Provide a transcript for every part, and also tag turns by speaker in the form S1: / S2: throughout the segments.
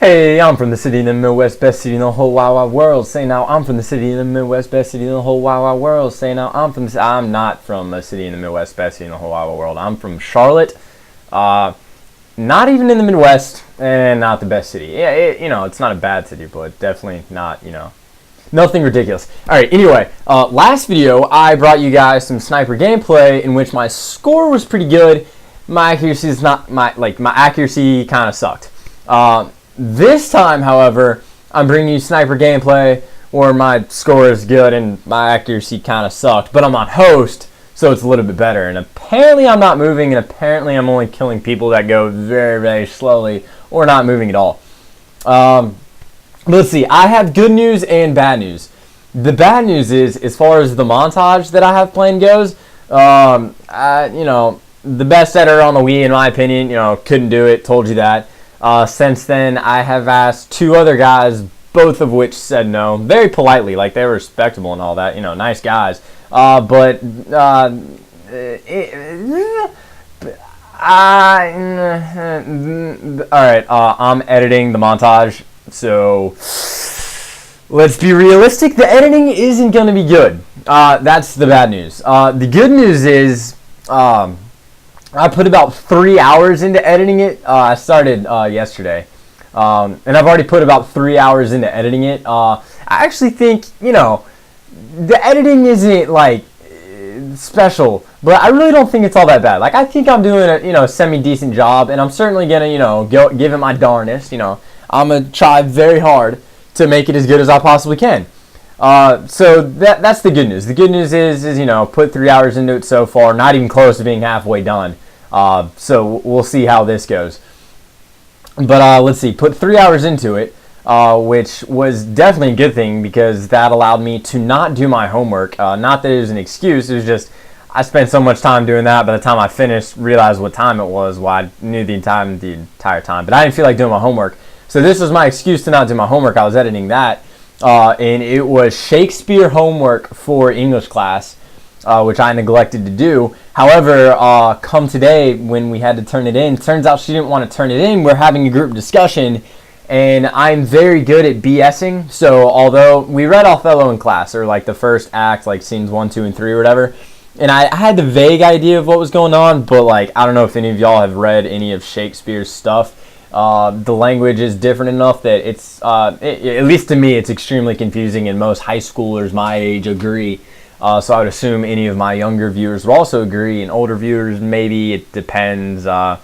S1: Hey, I'm from the city in the Midwest, best city in the whole wide wide world. Say now, I'm from the city in the Midwest, best city in the whole wide wide world. Say now, I'm not from a city in the Midwest, best city in the whole wide wide world. I'm from Charlotte, not even in the Midwest, and not the best city. Yeah, it's not a bad city, but definitely not, nothing ridiculous. All right, anyway, last video, I brought you guys some sniper gameplay in which my score was pretty good. My accuracy is not, my accuracy kind of sucked. This time, however, I'm bringing you sniper gameplay where my score is good and my accuracy kind of sucked, but I'm on host, so it's a little bit better. And apparently I'm not moving, and apparently I'm only killing people that go very, very slowly or not moving at all. Let's see, I have good news and bad news. The bad news is, as far as the montage that I have planned goes, the best editor on the Wii, in my opinion, couldn't do it, told you that. Since then, I have asked two other guys, both of which said no, very politely, like they were respectable and all that, nice guys. All right, I'm editing the montage, so let's be realistic. The editing isn't going to be good. That's the bad news. The good news is, I put about 3 hours into editing it. I started yesterday, and I've already put about 3 hours into editing it. I actually think, the editing isn't like special, but I really don't think it's all that bad. Like, I think I'm doing a semi-decent job, and I'm certainly gonna give it my darnest. I'm gonna try very hard to make it as good as I possibly can. So that's the good news. The good news is put 3 hours into it so far, not even close to being halfway done. So we'll see how this goes. But let's see, put 3 hours into it, which was definitely a good thing because that allowed me to not do my homework. Not that it was an excuse, it was just I spent so much time doing that. By the time I finished, realized what time it was. Well, I knew the entire time, but I didn't feel like doing my homework. So this was my excuse to not do my homework. I was editing that. And it was Shakespeare homework for English class, which I neglected to do. However, come today when we had to turn it in, turns out she didn't want to turn it in. We're having a group discussion, and I'm very good at BSing. So although we read Othello in class, or like the first act, like scenes 1, 2, and 3 or whatever, and I had the vague idea of what was going on, but like I don't know if any of y'all have read any of Shakespeare's stuff. The language is different enough that it's, at least to me, it's extremely confusing, and most high schoolers my age agree. So I would assume any of my younger viewers would also agree, and older viewers, maybe, it depends. But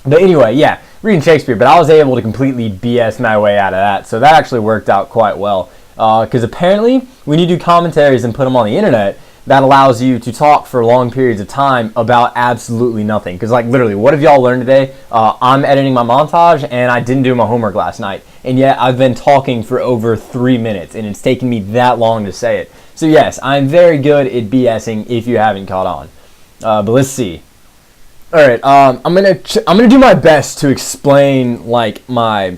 S1: anyway, yeah, reading Shakespeare, but I was able to completely BS my way out of that, so that actually worked out quite well. Because apparently, when you do commentaries and put them on the internet, that allows you to talk for long periods of time about absolutely nothing. Because, like, literally, what have y'all learned today? I'm editing my montage, and I didn't do my homework last night. And yet, I've been talking for over 3 minutes, and it's taken me that long to say it. So, yes, I'm very good at BSing if you haven't caught on. But let's see. All right, I'm gonna do my best to explain, like, my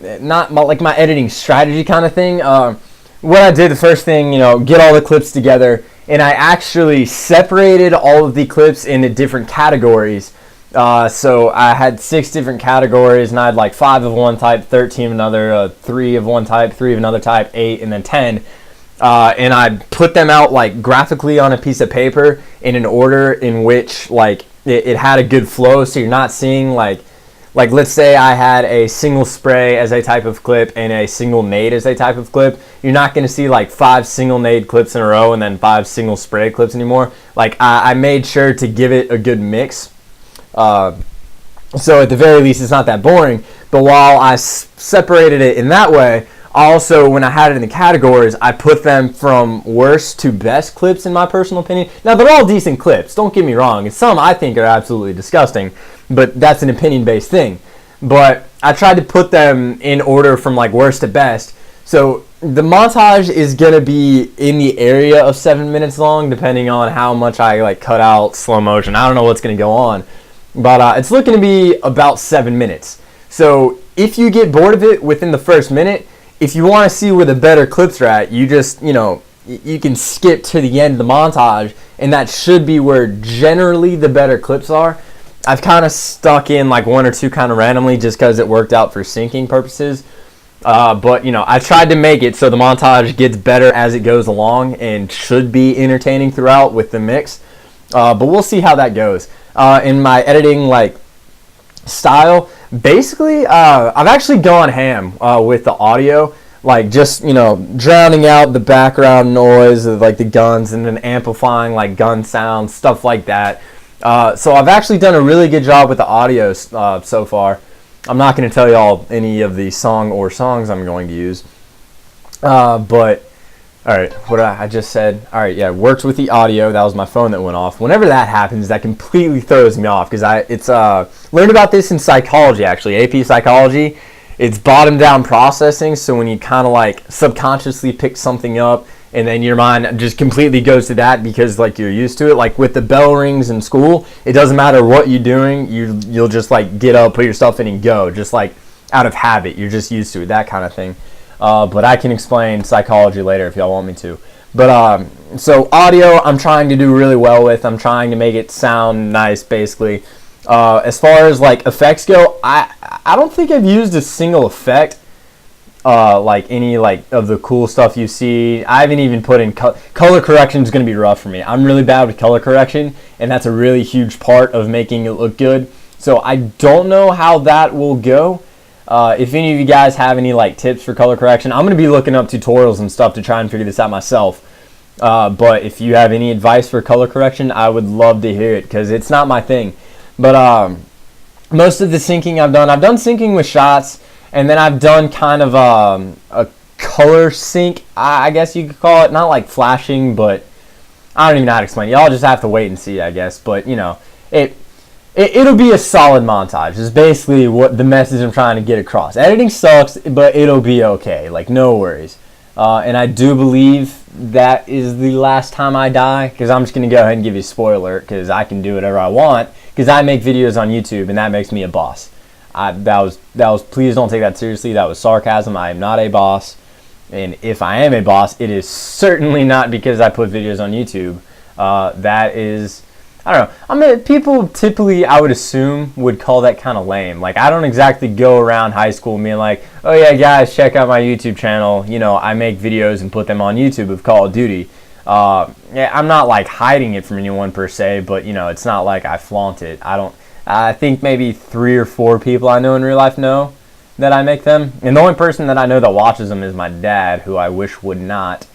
S1: editing strategy kind of thing. What I did, the first thing, get all the clips together. And I actually separated all of the clips into different categories. So I had 6 different categories, and I had like 5 of one type, 13 of another, 3 of one type, 3 of another type, 8, and then 10. And I put them out like graphically on a piece of paper in an order in which like it had a good flow. So you're not seeing like let's say I had a single spray as a type of clip and a single nade as a type of clip. You're not going to see like 5 single nade clips in a row and then 5 single spray clips anymore. Like I made sure to give it a good mix. So at the very least, it's not that boring. But while I separated it in that way, also when I had it in the categories, I put them from worst to best clips in my personal opinion. Now they're all decent clips, don't get me wrong, and some I think are absolutely disgusting, but that's an opinion-based thing. But I tried to put them in order from like worst to best. So the montage is gonna be in the area of 7 minutes long, depending on how much I like cut out slow motion. I don't know what's gonna go on, but it's looking to be about 7 minutes. So if you get bored of it within the first minute, if you want to see where the better clips are at, you just, you can skip to the end of the montage, and that should be where generally the better clips are. I've kind of stuck in like one or two kind of randomly just because it worked out for syncing purposes. But I tried to make it so the montage gets better as it goes along and should be entertaining throughout with the mix. But we'll see how that goes. In my editing style, basically, I've actually gone ham with the audio, just drowning out the background noise of the guns and then amplifying gun sounds, stuff like that. So I've actually done a really good job with the audio so far. I'm not going to tell y'all any of the songs I'm going to use. But, alright, what I just said. Alright, yeah, worked with the audio. That was my phone that went off. Whenever that happens, that completely throws me off. Because it's learned about this in psychology, actually. AP Psychology. It's bottom-down processing. So when you kind of subconsciously pick something up, and then your mind just completely goes to that because you're used to it. With the bell rings in school, it doesn't matter what you're doing. You'll just get up, put your stuff in, and go. Just out of habit. You're just used to it, that kind of thing. But I can explain psychology later if y'all want me to. But so audio, I'm trying to do really well with. I'm trying to make it sound nice, basically. As far as effects go, I don't think I've used a single effect. Any of the cool stuff you see. I haven't even put in color correction is going to be rough for me. I'm really bad with color correction, and that's a really huge part of making it look good. So I don't know how that will go. If any of you guys have any tips for color correction, I'm going to be looking up tutorials and stuff to try and figure this out myself. But if you have any advice for color correction, I would love to hear it because it's not my thing. But most of the syncing I've done syncing with shots. And then I've done kind of a color sync, I guess you could call it. Not flashing, but I don't even know how to explain it. Y'all just have to wait and see, I guess. But, it'll be a solid montage. Is basically what the message I'm trying to get across. Editing sucks, but it'll be okay. No worries. And I do believe that is the last time I die. Because I'm just going to go ahead and give you a spoiler. Because I can do whatever I want. Because I make videos on YouTube, and that makes me a boss. That was. Please don't take that seriously. That was sarcasm. I am not a boss, and if I am a boss, it is certainly not because I put videos on YouTube. That is, I don't know. People typically, I would assume, would call that kind of lame. I don't exactly go around high school being oh yeah, guys, check out my YouTube channel. I make videos and put them on YouTube of Call of Duty. Yeah, I'm not hiding it from anyone per se, but it's not I flaunt it. I think maybe 3 or 4 people I know in real life know that I make them. And the only person that I know that watches them is my dad, who I wish would not.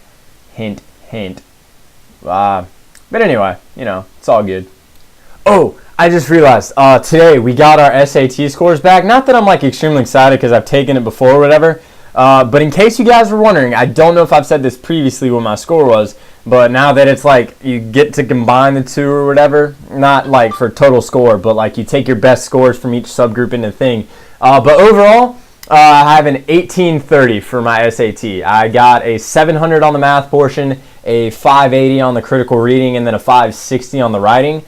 S1: Hint, hint. But anyway, it's all good. Oh, I just realized, today we got our SAT scores back. Not that I'm extremely excited because I've taken it before or whatever. But in case you guys were wondering, I don't know if I've said this previously what my score was. But now that it's you get to combine the two or whatever, not for total score, but you take your best scores from each subgroup into the thing. But overall, I have an 1830 for my SAT. I got a 700 on the math portion, a 580 on the critical reading, and then a 560 on the writing.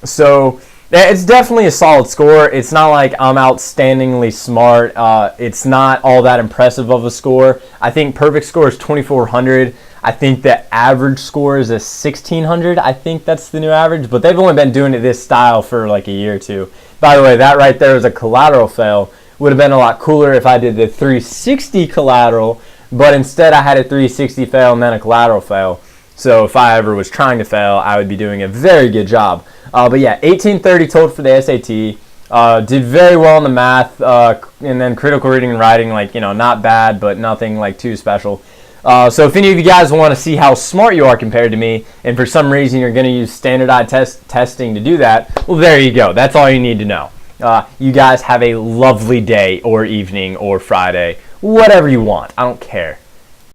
S1: So it's definitely a solid score. It's not I'm outstandingly smart. It's not all that impressive of a score. I think perfect score is 2400. I think the average score is a 1600. I think that's the new average, but they've only been doing it this style for a year or two. By the way, that right there is a collateral fail. Would have been a lot cooler if I did the 360 collateral, but instead I had a 360 fail and then a collateral fail. So if I ever was trying to fail, I would be doing a very good job. But yeah, 1830 total for the SAT. Did very well in the math, and then critical reading and writing, not bad, but nothing too special. So if any of you guys want to see how smart you are compared to me, and for some reason you're going to use standardized testing to do that, well, there you go. That's all you need to know. You guys have a lovely day or evening or Friday, whatever you want. I don't care.